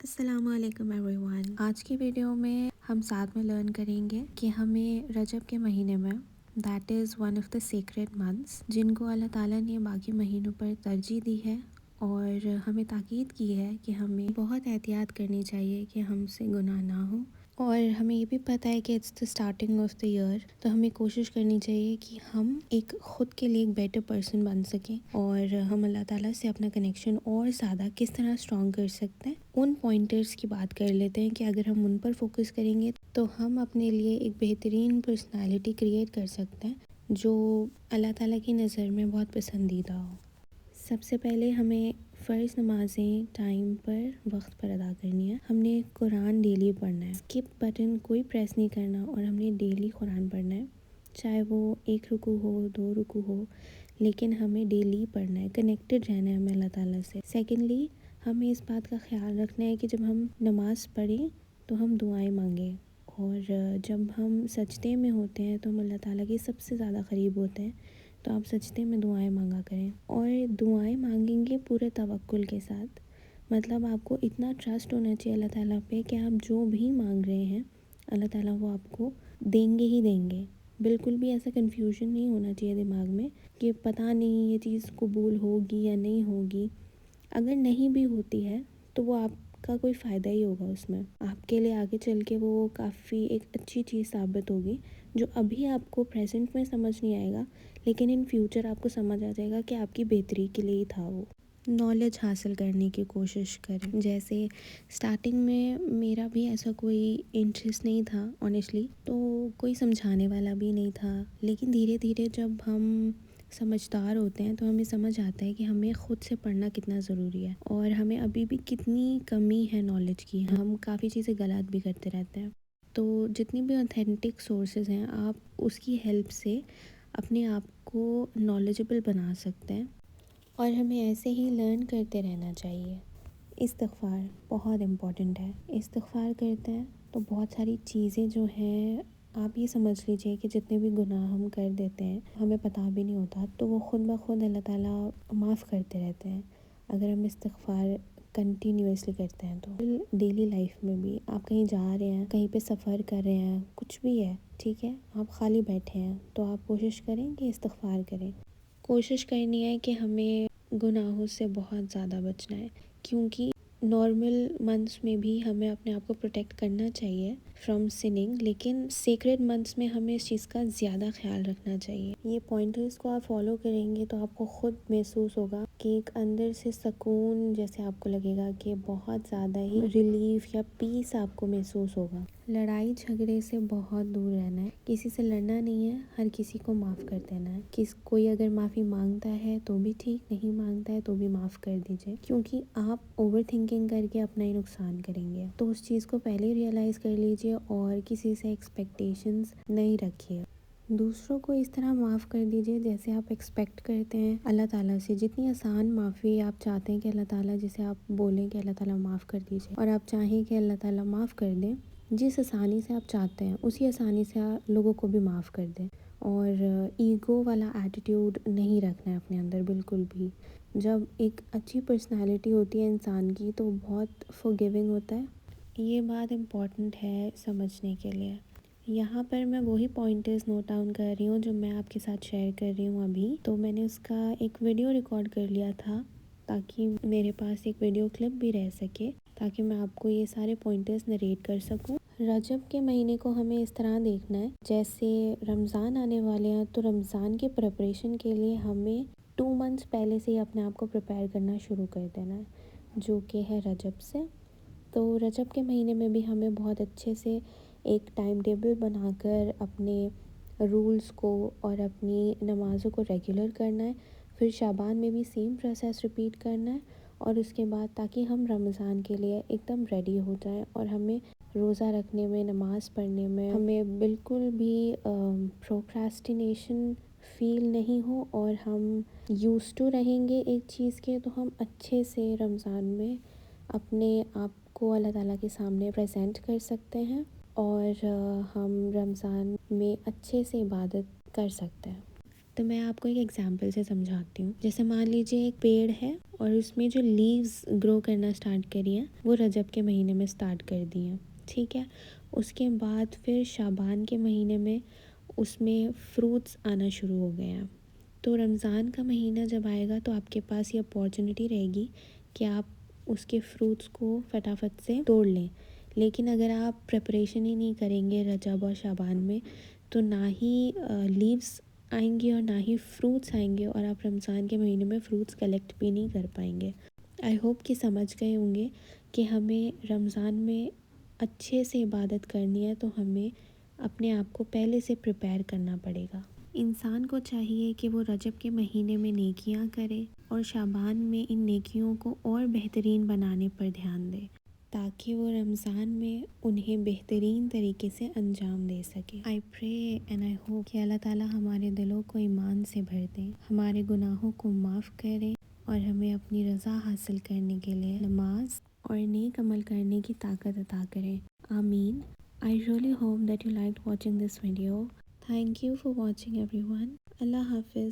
السلام علیکم every one. آج کی ویڈیو میں ہم ساتھ میں لرن کریں گے کہ ہمیں رجب کے مہینے میں that is one of the secret months جن کو اللہ تعالیٰ نے باقی مہینوں پر ترجیح دی ہے اور ہمیں تاکید کی ہے کہ ہمیں بہت احتیاط کرنی چاہیے کہ ہم سے گناہ نہ ہو، اور ہمیں یہ بھی پتہ ہے کہ it's the starting of the year, تو ہمیں کوشش کرنی چاہیے کہ ہم ایک خود کے لیے ایک بیٹر پرسن بن سکیں اور ہم اللہ تعالیٰ سے اپنا کنیکشن اور زیادہ کس طرح اسٹرانگ کر سکتے ہیں۔ ان پوائنٹرز کی بات کر لیتے ہیں کہ اگر ہم ان پر فوکس کریں گے تو ہم اپنے لیے ایک بہترین پرسنالٹی کریٹ کر سکتے ہیں جو اللہ تعالیٰ کی نظر میں بہت پسندیدہ ہو۔ سب سے پہلے ہمیں فرض نمازیں ٹائم پر وقت پر ادا کرنی ہے۔ ہم نے قرآن ڈیلی پڑھنا ہے، اسکپ بٹن کوئی پریس نہیں کرنا، اور ہم نے ڈیلی قرآن پڑھنا ہے، چاہے وہ 1 رکوع ہو 2 رکوع ہو، لیکن ہمیں ڈیلی پڑھنا ہے، کنیکٹڈ رہنا ہے ہمیں اللہ تعالیٰ سے۔ سیکنڈلی ہمیں اس بات کا خیال رکھنا ہے کہ جب ہم نماز پڑھیں تو ہم دعائیں مانگیں، اور جب ہم سجدے میں ہوتے ہیں تو ہم اللہ تعالیٰ کے سب سے زیادہ قریب ہوتے ہیں، تو آپ سجدے میں دعائیں مانگا کریں، اور دعائیں مانگیں گے پورے توکل کے ساتھ۔ مطلب آپ کو اتنا ٹرسٹ ہونا چاہیے اللہ تعالیٰ پہ کہ آپ جو بھی مانگ رہے ہیں اللہ تعالیٰ وہ آپ کو دیں گے ہی دیں گے۔ بالکل بھی ایسا کنفیوژن نہیں ہونا چاہیے دماغ میں کہ پتہ نہیں یہ چیز قبول ہوگی یا نہیں ہوگی۔ اگر نہیں بھی ہوتی ہے تو وہ آپ کا کوئی فائدہ ہی ہوگا، اس میں آپ کے لیے آگے چل کے وہ کافی ایک اچھی چیز ثابت ہوگی جو ابھی آپ کو پریزنٹ میں سمجھ نہیں آئے گا، لیکن ان فیوچر آپ کو سمجھ آ جائے گا کہ آپ کی بہتری کے لیے ہی تھا وہ۔ نالج حاصل کرنے کی کوشش کریں۔ جیسے سٹارٹنگ میں میرا بھی ایسا کوئی انٹرسٹ نہیں تھا آنیسٹلی، تو کوئی سمجھانے والا بھی نہیں تھا، لیکن دھیرے دھیرے جب ہم سمجھدار ہوتے ہیں تو ہمیں سمجھ آتا ہے کہ ہمیں خود سے پڑھنا کتنا ضروری ہے، اور ہمیں ابھی بھی کتنی کمی ہے نالج کی، ہم کافی چیزیں غلط بھی کرتے رہتے ہیں۔ تو جتنی بھی اوتھینٹک سورسز ہیں آپ اس کی ہیلپ سے اپنے آپ کو نالجبل بنا سکتے ہیں، اور ہمیں ایسے ہی لرن کرتے رہنا چاہیے۔ استغفار بہت امپورٹنٹ ہے۔ استغفار کرتے ہیں تو بہت ساری چیزیں جو ہیں، آپ یہ سمجھ لیجئے کہ جتنے بھی گناہ ہم کر دیتے ہیں ہمیں پتہ بھی نہیں ہوتا، تو وہ خود بخود اللہ تعالیٰ معاف کرتے رہتے ہیں اگر ہم استغفار کنٹینیوسلی کرتے ہیں۔ تو ڈیلی لائف میں بھی آپ کہیں جا رہے ہیں، کہیں پہ سفر کر رہے ہیں، کچھ بھی ہے، ٹھیک ہے، آپ خالی بیٹھے ہیں تو آپ کوشش کریں کہ استغفار کریں۔ کوشش کرنی ہے کہ ہمیں گناہوں سے بہت زیادہ بچنا ہے، کیونکہ نارمل منتھس میں بھی ہمیں اپنے آپ کو پروٹیکٹ کرنا چاہیے فرام سننگ، لیکن سیکریٹ منتھس میں ہمیں اس چیز کا زیادہ خیال رکھنا چاہیے۔ یہ پوائنٹرز کو آپ فالو کریں گے تو آپ کو خود محسوس ہوگا کہ ایک اندر سے سکون، جیسے آپ کو لگے گا کہ بہت زیادہ ہی ریلیف یا پیس آپ کو محسوس ہوگا۔ لڑائی جھگڑے سے بہت دور رہنا ہے، کسی سے لڑنا نہیں ہے، ہر کسی کو معاف کر دینا ہے۔ کوئی اگر معافی مانگتا ہے تو بھی ٹھیک، نہیں مانگتا ہے تو بھی معاف کر دیجئے، کیونکہ آپ اوور تھنکنگ کر کے اپنا ہی نقصان کریں گے۔ تو اس چیز کو پہلے ریئلائز کر لیجئے اور کسی سے ایکسپیکٹیشنز نہیں رکھیے۔ دوسروں کو اس طرح معاف کر دیجئے جیسے آپ ایکسپیکٹ کرتے ہیں اللہ تعالیٰ سے۔ جتنی آسان معافی آپ چاہتے ہیں کہ اللہ تعالیٰ، جسے آپ بولیں کہ اللہ تعالیٰ معاف کر دیجئے، اور آپ چاہیں کہ اللہ تعالیٰ معاف کر دیں، جس آسانی سے آپ چاہتے ہیں اسی آسانی سے لوگوں کو بھی معاف کر دیں، اور ایگو والا ایٹیٹیوڈ نہیں رکھنا ہے اپنے اندر بالکل بھی۔ جب ایک اچھی پرسنالٹی ہوتی ہے انسان کی تو بہت فورگیونگ ہوتا ہے، یہ بات امپورٹنٹ ہے سمجھنے کے لیے۔ یہاں پر میں وہی پوائنٹرز نوٹ ڈاؤن کر رہی ہوں جو میں آپ کے ساتھ شیئر کر رہی ہوں ابھی، تو میں نے اس کا ایک ویڈیو ریکارڈ کر لیا تھا تاکہ میرے پاس ایک ویڈیو کلپ بھی رہ سکے، تاکہ میں آپ کو یہ سارے پوائنٹرز نریٹ کر سکوں۔ رجب کے مہینے کو ہمیں اس طرح دیکھنا ہے جیسے رمضان آنے والے ہیں، تو رمضان کے پریپریشن کے لیے ہمیں 2 منتھس پہلے سے ہی اپنے آپ کو پریپیئر کرنا شروع کر دینا ہے، جو کہ ہے رجب سے۔ تو رجب کے مہینے میں بھی ہمیں بہت اچھے سے ایک ٹائم ٹیبل بنا کر اپنے رولز کو اور اپنی نمازوں کو ریگولر کرنا ہے، پھر شعبان میں بھی سیم پروسیس ریپیٹ کرنا ہے، اور اس کے بعد تاکہ ہم رمضان کے لیے ایک دم ریڈی ہو جائیں، اور ہمیں روزہ رکھنے میں، نماز پڑھنے میں ہمیں بالکل بھی پروکراسٹینیشن فیل نہیں ہو، اور ہم یوزڈ ٹو رہیں گے ایک چیز کے، تو ہم اچھے سے رمضان میں اپنے آپ کو اللہ تعالیٰ کے سامنے پریزنٹ کر سکتے ہیں، اور ہم رمضان میں اچھے سے عبادت کر سکتے ہیں۔ تو میں آپ کو ایک ایگزامپل سے سمجھاتی ہوں. جیسے مان لیجیے ایک پیڑ ہے اور اس میں جو لیوز گرو کرنا سٹارٹ کری ہیں وہ رجب کے مہینے میں سٹارٹ کر دی ہیں. ٹھیک ہے. اس کے بعد پھر شعبان کے مہینے میں اس میں فروٹس آنا شروع ہو گئے ہیں. تو رمضان کا مہینہ جب آئے گا تو آپ کے پاس یہ اپارچونیٹی رہے گی کہ آپ اس کے فروٹس کو فٹافٹ سے توڑ لیں. لیکن اگر آپ پریپریشن ہی نہیں کریں گے رجب اور شعبان میں تو نہ ہی لیوز آئیں گے اور نہ ہی فروٹس آئیں گے اور آپ رمضان کے مہینے میں فروٹس کلیکٹ بھی نہیں کر پائیں گے. آئی ہوپ کہ سمجھ گئے ہوں گے کہ ہمیں رمضان میں اچھے سے عبادت کرنی ہے تو ہمیں اپنے آپ کو پہلے سے پریپیئر کرنا پڑے گا. انسان کو چاہیے کہ وہ رجب کے مہینے میں نیکیاں کرے اور شعبان میں ان نیکیوں کو اور بہترین بنانے پر دھیان دے تاکہ وہ رمضان میں انہیں بہترین طریقے سے انجام دے سکے. I pray and I hope کہ اللہ تعالیٰ ہمارے دلوں کو ایمان سے بھر دیں، ہمارے گناہوں کو معاف کریں اور ہمیں اپنی رضا حاصل کرنے کے لیے نماز اور نیک عمل کرنے کی طاقت عطا کریں. آمین. I really hope that you liked watching this video. Thank you for watching everyone. اللہ حافظ.